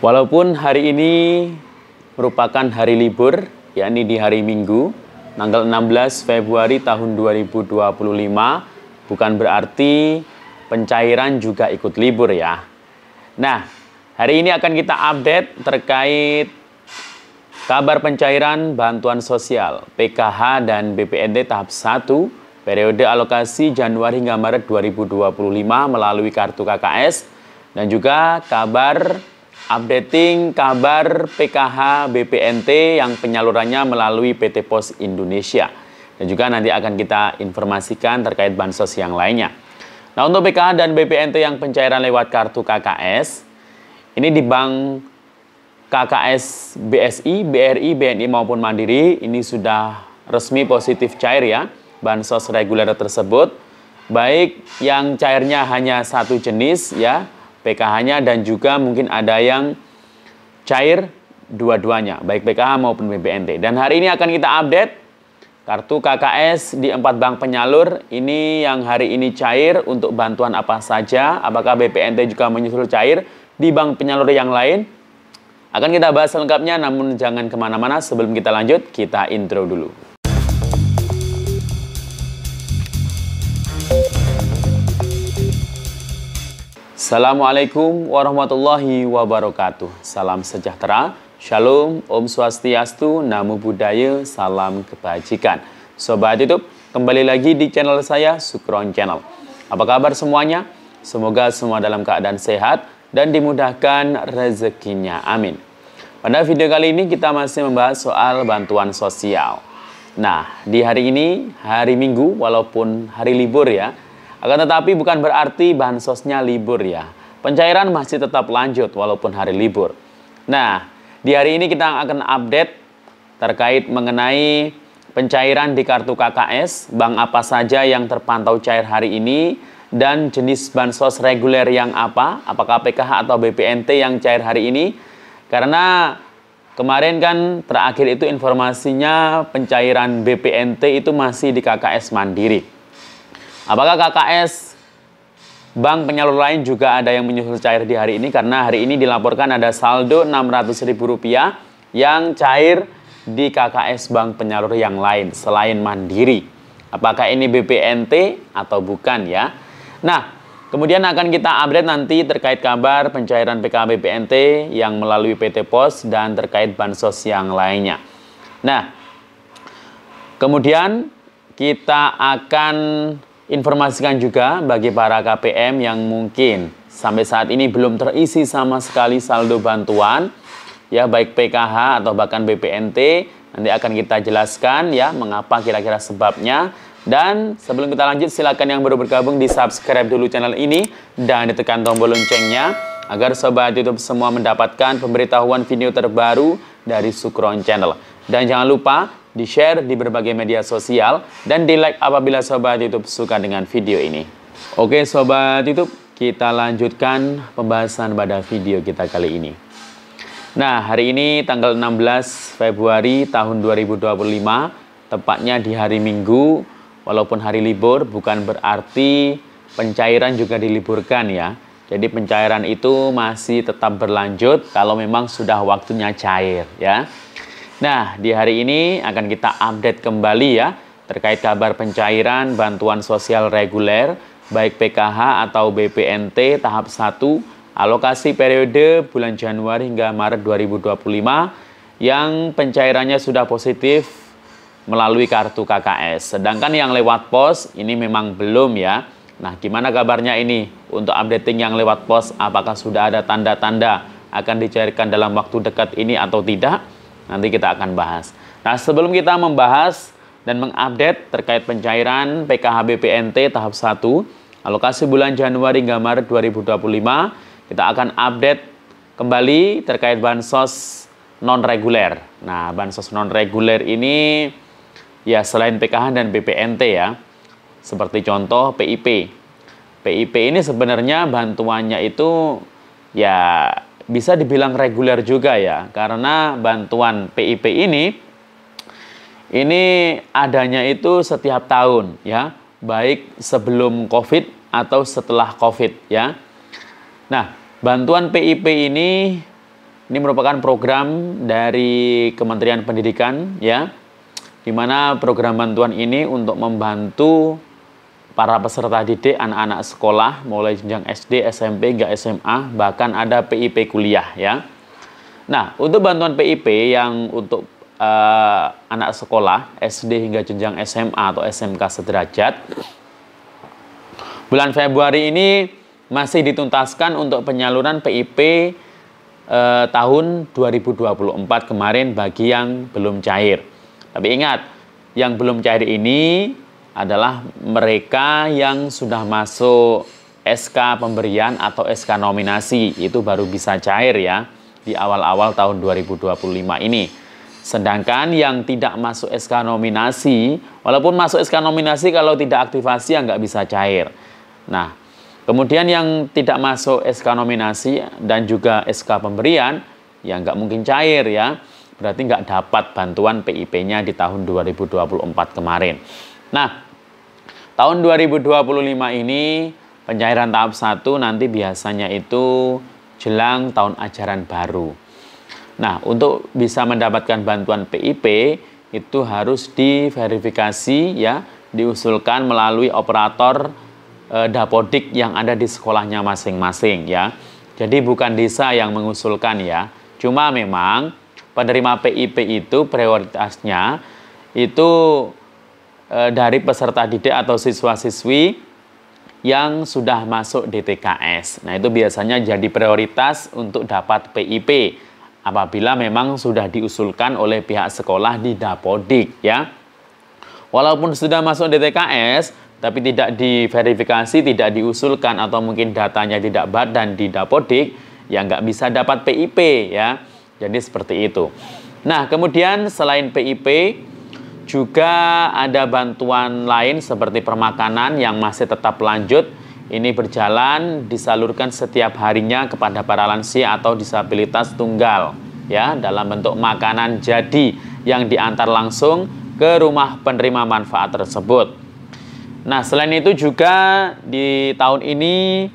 Walaupun hari ini merupakan hari libur, yakni di hari Minggu, tanggal 16 Februari tahun 2025, bukan berarti pencairan juga ikut libur ya. Nah, hari ini akan kita update terkait kabar pencairan bantuan sosial PKH dan BPNT tahap 1 periode alokasi Januari hingga Maret 2025 melalui kartu KKS, dan juga kabar updating kabar PKH BPNT yang penyalurannya melalui PT Pos Indonesia. Dan juga nanti akan kita informasikan terkait bansos yang lainnya. Nah, untuk PKH dan BPNT yang pencairan lewat kartu KKS, ini di Bank KKS BSI, BRI, BNI maupun Mandiri, ini sudah resmi positif cair ya, bansos reguler tersebut. Baik yang cairnya hanya satu jenis ya, PKH-nya, dan juga mungkin ada yang cair dua-duanya, baik PKH maupun BPNT. Dan hari ini akan kita update kartu KKS di 4 bank penyalur. Ini yang hari ini cair untuk bantuan apa saja, apakah BPNT juga menyusul cair di bank penyalur yang lain. Akan kita bahas lengkapnya, namun jangan kemana-mana. Sebelum kita lanjut, kita intro dulu. Assalamualaikum warahmatullahi wabarakatuh. Salam sejahtera, Shalom, Om Swastiastu, Namo Buddhaya, salam kebajikan. Sobat YouTube, kembali lagi di channel saya, Sukron Channel. Apa kabar semuanya? Semoga semua dalam keadaan sehat dan dimudahkan rezekinya. Amin. Pada video kali ini kita masih membahas soal bantuan sosial. Nah, di hari ini, hari Minggu, walaupun hari libur ya, akan tetapi bukan berarti bansosnya libur ya. Pencairan masih tetap lanjut walaupun hari libur. Nah, di hari ini kita akan update terkait mengenai pencairan di kartu KKS, bank apa saja yang terpantau cair hari ini, dan jenis bansos reguler yang apa, apakah PKH atau BPNT yang cair hari ini. Karena kemarin kan terakhir itu informasinya pencairan BPNT itu masih di KKS Mandiri. Apakah KKS bank penyalur lain juga ada yang menyusul cair di hari ini? Karena hari ini dilaporkan ada saldo Rp600.000 yang cair di KKS bank penyalur yang lain selain Mandiri. Apakah ini BPNT atau bukan ya? Nah, kemudian akan kita update nanti terkait kabar pencairan PKH BPNT yang melalui PT Pos dan terkait bansos yang lainnya. Nah, kemudian kita akan informasikan juga bagi para KPM yang mungkin sampai saat ini belum terisi sama sekali saldo bantuan, ya baik PKH atau bahkan BPNT, nanti akan kita jelaskan ya mengapa kira-kira sebabnya. Dan sebelum kita lanjut, silakan yang baru bergabung di subscribe dulu channel ini dan ditekan tombol loncengnya agar sobat YouTube semua mendapatkan pemberitahuan video terbaru dari Sukron Channel. Dan jangan lupa di-share di berbagai media sosial, dan di-like apabila sobat YouTube suka dengan video ini. Oke sobat YouTube, kita lanjutkan pembahasan pada video kita kali ini. Nah, hari ini tanggal 16 Februari tahun 2025, tepatnya di hari Minggu, walaupun hari libur, bukan berarti pencairan juga diliburkan ya. Jadi pencairan itu masih tetap berlanjut kalau memang sudah waktunya cair ya. Nah, di hari ini akan kita update kembali ya terkait kabar pencairan bantuan sosial reguler baik PKH atau BPNT tahap 1 alokasi periode bulan Januari hingga Maret 2025 yang pencairannya sudah positif melalui kartu KKS. Sedangkan yang lewat pos ini memang belum ya. Nah, gimana kabarnya ini untuk updating yang lewat pos? Apakah sudah ada tanda-tanda akan dicairkan dalam waktu dekat ini atau tidak? Nanti kita akan bahas. Nah, sebelum kita membahas dan mengupdate terkait pencairan PKH BPNT tahap 1 alokasi bulan Januari hingga Maret 2025, kita akan update kembali terkait bansos non-reguler. Nah, bansos non-reguler ini ya selain PKH dan BPNT ya, seperti contoh PIP. PIP ini sebenarnya bantuannya itu ya bisa dibilang reguler juga ya, karena bantuan PIP ini adanya itu setiap tahun ya, baik sebelum COVID atau setelah COVID ya. Nah, bantuan PIP ini Ini merupakan program dari Kementerian Pendidikan ya, di mana program bantuan ini untuk membantu para peserta didik anak-anak sekolah mulai jenjang SD, SMP hingga SMA, bahkan ada PIP kuliah ya. Nah, untuk bantuan PIP yang untuk anak sekolah SD hingga jenjang SMA atau SMK sederajat, bulan Februari ini masih dituntaskan untuk penyaluran PIP tahun 2024 kemarin bagi yang belum cair. Tapi ingat, yang belum cair ini adalah mereka yang sudah masuk SK pemberian atau SK nominasi, itu baru bisa cair ya di awal-awal tahun 2025 ini. Sedangkan yang tidak masuk SK nominasi, walaupun masuk SK nominasi kalau tidak aktivasi ya nggak bisa cair. Nah, kemudian yang tidak masuk SK nominasi dan juga SK pemberian ya nggak mungkin cair ya. Berarti nggak dapat bantuan PIP-nya di tahun 2024 kemarin. Nah, tahun 2025 ini pencairan tahap 1 nanti biasanya itu jelang tahun ajaran baru. Nah, untuk bisa mendapatkan bantuan PIP itu harus diverifikasi ya, diusulkan melalui operator dapodik yang ada di sekolahnya masing-masing ya. Jadi bukan desa yang mengusulkan ya. Cuma memang penerima PIP itu prioritasnya itu dari peserta didik atau siswa-siswi yang sudah masuk DTKS. Nah, itu biasanya jadi prioritas untuk dapat PIP apabila memang sudah diusulkan oleh pihak sekolah di dapodik ya. Walaupun sudah masuk DTKS tapi tidak diverifikasi, tidak diusulkan atau mungkin datanya tidak dan di dapodik, ya nggak bisa dapat PIP ya. Jadi seperti itu. Nah, kemudian selain PIP juga ada bantuan lain seperti permakanan yang masih tetap lanjut. Ini berjalan disalurkan setiap harinya kepada para lansia atau disabilitas tunggal ya, dalam bentuk makanan jadi yang diantar langsung ke rumah penerima manfaat tersebut. Nah, selain itu juga di tahun ini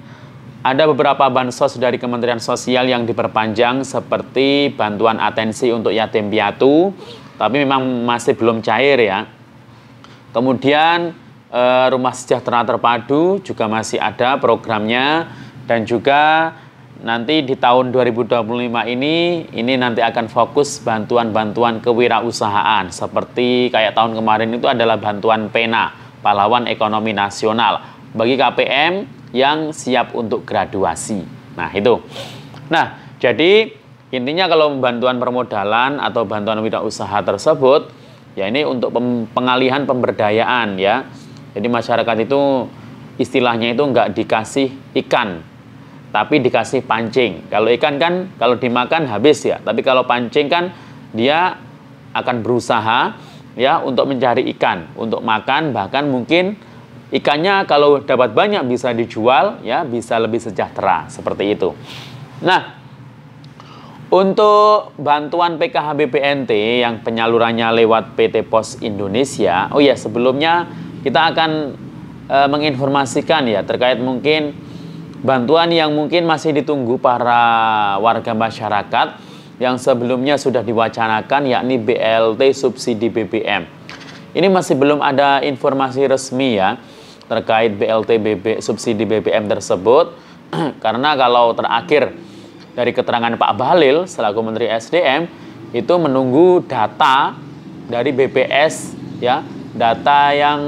ada beberapa bansos dari Kementerian Sosial yang diperpanjang seperti bantuan atensi untuk yatim piatu, tapi memang masih belum cair ya. Kemudian Rumah Sejahtera Terpadu juga masih ada programnya, dan juga nanti di tahun 2025 ini nanti akan fokus bantuan-bantuan kewirausahaan seperti kayak tahun kemarin itu adalah bantuan PENA, Pahlawan Ekonomi Nasional, bagi KPM yang siap untuk graduasi. Nah, itu. Nah, jadi intinya kalau bantuan permodalan atau bantuan wirausaha tersebut, ya ini untuk pengalihan pemberdayaan ya. Jadi masyarakat itu istilahnya itu nggak dikasih ikan, tapi dikasih pancing. Kalau ikan kan kalau dimakan habis ya, tapi kalau pancing kan dia akan berusaha ya untuk mencari ikan, untuk makan, bahkan mungkin ikannya kalau dapat banyak bisa dijual ya, bisa lebih sejahtera seperti itu. Nah, untuk bantuan PKH BPNT yang penyalurannya lewat PT Pos Indonesia, oh ya sebelumnya kita akan menginformasikan ya terkait mungkin bantuan yang mungkin masih ditunggu para warga masyarakat yang sebelumnya sudah diwacanakan, yakni BLT subsidi BBM. Ini masih belum ada informasi resmi ya terkait BLT subsidi BBM tersebut, karena kalau terakhir dari keterangan Pak Bahlil selaku Menteri SDM itu menunggu data dari BPS ya, data yang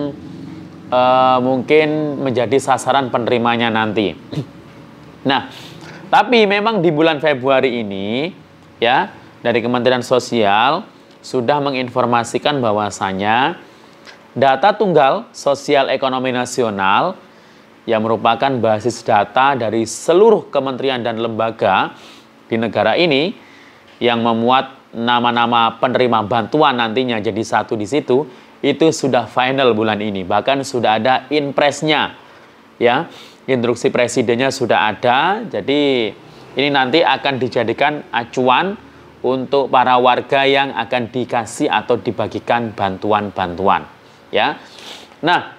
mungkin menjadi sasaran penerimanya nanti. Nah, tapi memang di bulan Februari ini ya dari Kementerian Sosial sudah menginformasikan bahwasanya data tunggal sosial ekonomi nasional yang merupakan basis data dari seluruh kementerian dan lembaga di negara ini yang memuat nama-nama penerima bantuan nantinya jadi satu di situ, itu sudah final bulan ini. Bahkan sudah ada inpresnya ya, instruksi presidennya sudah ada. Jadi ini nanti akan dijadikan acuan untuk para warga yang akan dikasih atau dibagikan bantuan-bantuan ya. Nah,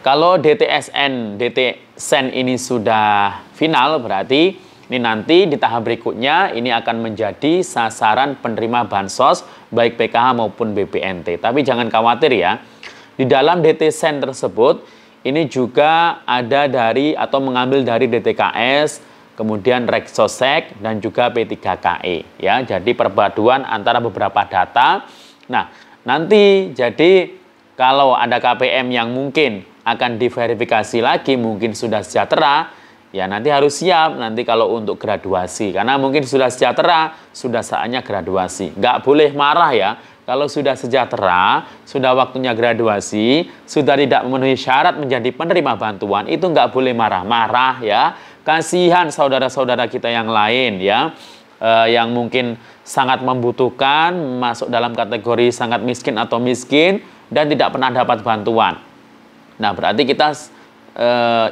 kalau DTSN, DTSEN ini sudah final, berarti Ini nanti di tahap berikutnya ini akan menjadi sasaran penerima bansos baik PKH maupun BPNT. Tapi jangan khawatir ya. Di dalam DT Sen tersebut ini juga ada dari atau mengambil dari DTKS, kemudian Reksosek dan juga P3KE ya. Jadi perpaduan antara beberapa data. Nah, nanti jadi kalau ada KPM yang mungkin akan diverifikasi lagi, mungkin sudah sejahtera, ya nanti harus siap nanti kalau untuk graduasi. Karena mungkin sudah sejahtera, sudah saatnya graduasi. Nggak boleh marah ya. Kalau sudah sejahtera, sudah waktunya graduasi, sudah tidak memenuhi syarat menjadi penerima bantuan, itu nggak boleh marah-marah ya. Kasihan saudara-saudara kita yang lain ya, yang mungkin sangat membutuhkan, masuk dalam kategori sangat miskin atau miskin, dan tidak pernah dapat bantuan. Nah, berarti kita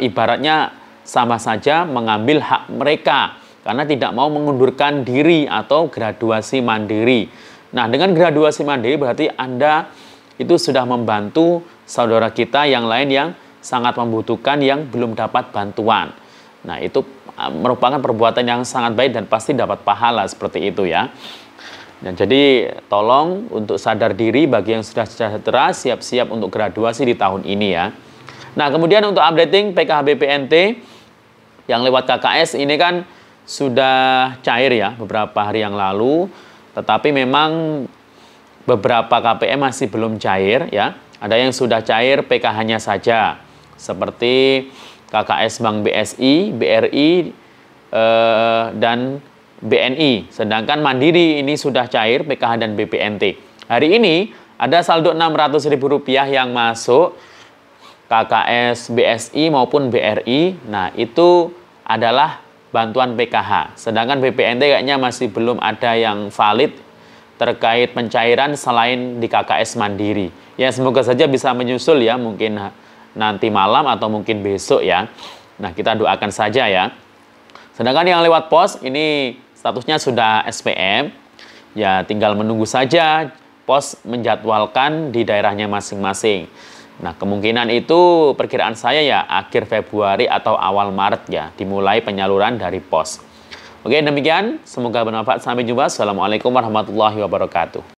ibaratnya sama saja mengambil hak mereka karena tidak mau mengundurkan diri atau graduasi mandiri. Nah, dengan graduasi mandiri berarti Anda itu sudah membantu saudara kita yang lain yang sangat membutuhkan yang belum dapat bantuan. Nah, itu merupakan perbuatan yang sangat baik dan pasti dapat pahala seperti itu ya. Dan jadi tolong untuk sadar diri bagi yang sudah sejahtera, siap-siap untuk graduasi di tahun ini ya. Nah, kemudian untuk updating PKH BPNT yang lewat KKS ini kan sudah cair ya beberapa hari yang lalu, tetapi memang beberapa KPM masih belum cair ya. Ada yang sudah cair PKH-nya saja, seperti KKS Bank BSI, BRI, dan BNI. Sedangkan Mandiri ini sudah cair PKH dan BPNT. Hari ini ada saldo Rp600.000 yang masuk KKS BSI maupun BRI. Nah, itu adalah bantuan PKH. Sedangkan BPNT kayaknya masih belum ada yang valid terkait pencairan selain di KKS Mandiri. Ya, semoga saja bisa menyusul ya, mungkin nanti malam atau mungkin besok ya. Nah, kita doakan saja ya. Sedangkan yang lewat pos ini statusnya sudah SPM. Ya, tinggal menunggu saja pos menjadwalkan di daerahnya masing-masing. Nah, kemungkinan itu perkiraan saya ya akhir Februari atau awal Maret ya, dimulai penyaluran dari pos. Oke, demikian. Semoga bermanfaat. Sampai jumpa. Assalamualaikum warahmatullahi wabarakatuh.